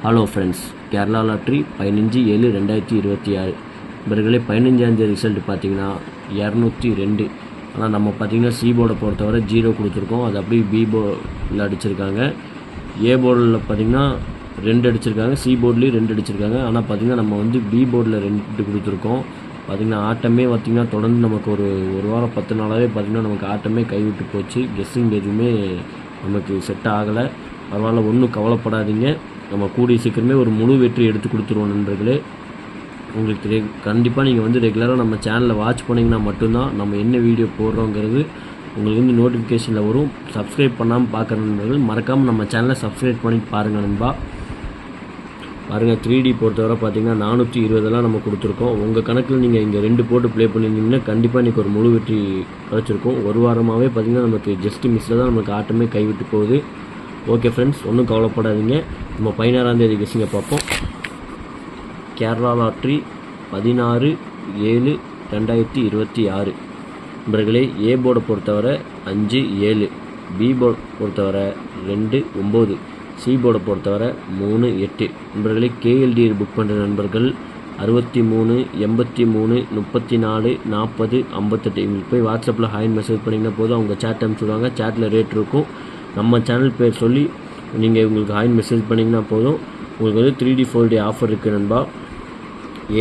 Hello friends, Kerala lottery 15/7/2026 இவர்களே 15ஆம் தேதி ரிசல்ட் பார்த்தீங்கன்னா 202. ஆனால் நம்ம பார்த்தீங்கன்னா சி போர்டை பொறுத்தவரை 0 கொடுத்துருக்கோம். அது அப்படியே பி போர்டில் அடிச்சிருக்காங்க. ஏ போர்டில் பார்த்தீங்கன்னா 2 அடிச்சிருக்காங்க, சி போர்ட்லேயும் 2 அடிச்சிருக்காங்க. ஆனால் பார்த்தீங்கன்னா நம்ம வந்து பி போர்டில் 2 கொடுத்துருக்கோம். பார்த்திங்கன்னா ஆட்டமே பார்த்திங்கன்னா தொடர்ந்து நமக்கு ஒரு வாரம் 10 நாளாகவே பார்த்திங்கன்னா நமக்கு ஆட்டமே கைவிட்டு போச்சு. கெஸ்ஸிங் எதுவுமே நமக்கு செட் ஆகலை. பரவாயில்ல, ஒன்றும் கவலைப்படாதீங்க. நம்ம கூடிய சீக்கிரமே ஒரு முழு வெற்றி எடுத்து கொடுத்துருவோம் நண்பர்களே. உங்களுக்கு கண்டிப்பாக நீங்கள் வந்து ரெகுலராக நம்ம சேனலில் வாட்ச் பண்ணிங்கன்னா மட்டும்தான் நம்ம என்ன வீடியோ போடுறோங்கிறது உங்களுக்கு வந்து நோட்டிஃபிகேஷனில் வரும். சப்ஸ்கிரைப் பண்ணாமல் பார்க்குற நண்பர்கள் மறக்காமல் நம்ம சேனலை சப்ஸ்கிரைப் பண்ணிட்டு பாருங்கள் நண்பா. பாருங்கள், 3D பொறுத்தவரை பார்த்திங்கன்னா 420 நம்ம கொடுத்துருக்கோம். உங்கள் கணக்கில் நீங்கள் இங்கே 2 போட்டு ப்ளே பண்ணியிருந்தீங்கன்னா கண்டிப்பாக இன்றைக்கி ஒரு முழு வெற்றி கிடச்சிருக்கும். ஒரு வாரமாகவே பார்த்திங்கன்னா நமக்கு ஜஸ்ட்டு மிஸ்ஸில் தான் நமக்கு ஆட்டமே கைவிட்டு போகுது. ஓகே ஃப்ரெண்ட்ஸ், ஒன்றும் கவலைப்படாதீங்க. நம்ம 16ஆம் தேதி கெஸ்ஸிங்கை பார்ப்போம். கேரளா லாட்ரி 16/7/2026 நண்பர்களே. ஏ போர்டை பொறுத்தவரை 5-7, பி போர்டை பொறுத்தவரை 2-9, சி போர்டை பொறுத்தவரை 3-8 நண்பர்களே. கேஎல்டி புக் பண்ணுற நண்பர்கள் 63 83 34 40 58 இவங்களுக்கு போய் வாட்ஸ்அப்பில் ஹாய் மெசேஜ் பண்ணிங்கன்னா போதும். அவங்க சேட் அனுப்பிச்சுடுவாங்க. சேட்டில் ரேட் இருக்கும். நம்ம சேனல் பேர் சொல்லி நீங்கள் உங்களுக்கு ஹாய் மெசேஜ் பண்ணிங்கன்னா போதும். உங்களுக்கு வந்து 3D 4D ஆஃபர் இருக்குது நண்பா.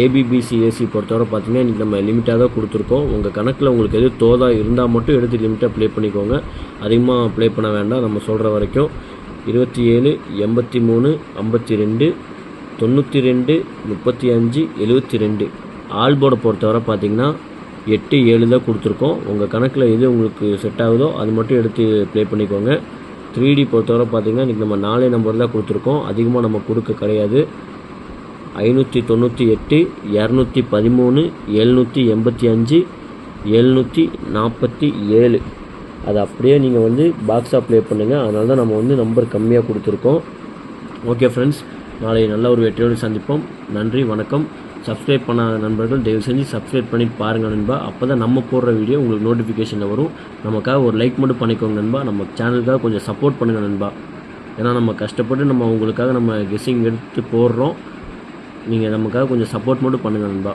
ஏபிபிசி ஏசி பொறுத்தவரை பார்த்தீங்கன்னா இன்றைக்கி நம்ம லிமிட்டாக தான் கொடுத்துருக்கோம். உங்கள் கணக்கில் உங்களுக்கு எது தோதா இருந்தால் மட்டும் எடுத்து லிமிட்டாக ப்ளே பண்ணிக்கோங்க. அதிகமாக ப்ளே பண்ண வேண்டாம். நம்ம சொல்கிற வரைக்கும் 27 83 52 92 35 72 ஆல் போர்டை பொறுத்தவரை பார்த்தீங்கன்னா 8-7 தான் கொடுத்துருக்கோம். உங்கள் கணக்கில் எது உங்களுக்கு செட் ஆகுதோ அது மட்டும் எடுத்து ப்ளே பண்ணிக்கோங்க. 3D பொறுத்தவரை பார்த்தீங்கன்னா இன்றைக்கி நம்ம 4 நம்பர் தான் கொடுத்துருக்கோம். அதிகமாக நம்ம கொடுக்க கிடையாது. 598 213 785 747 அது அப்படியே நீங்கள் வந்து பாக்ஸாக ப்ளே பண்ணுங்கள். அதனால தான் நம்ம வந்து நம்பர் கம்மியாக கொடுத்துருக்கோம். ஓகே ஃப்ரெண்ட்ஸ், நாளை நல்ல ஒரு வெற்றியோடு சந்திப்போம். நன்றி, வணக்கம். சப்ஸ்கிரைப் பண்ணாத நண்பர்கள் தயவு செஞ்சு சப்ஸ்கிரைப் பண்ணி பாருங்கள் நண்பா. அப்போ தான் நம்ம போடுற வீடியோ உங்களுக்கு நோட்டிஃபிகேஷனில் வரும். நமக்காக ஒரு லைக் மட்டும் பண்ணிக்கோங்க நண்பா. நம்ம சேனலுக்காக கொஞ்சம் சப்போர்ட் பண்ணுங்கள் நண்பா. ஏன்னா நம்ம கஷ்டப்பட்டு நம்ம உங்களுக்காக நம்ம கெஸ்ஸிங் எடுத்து போடுறோம். நீங்கள் நமக்காக கொஞ்சம் சப்போர்ட் மட்டும் பண்ணுங்கள் நண்பா.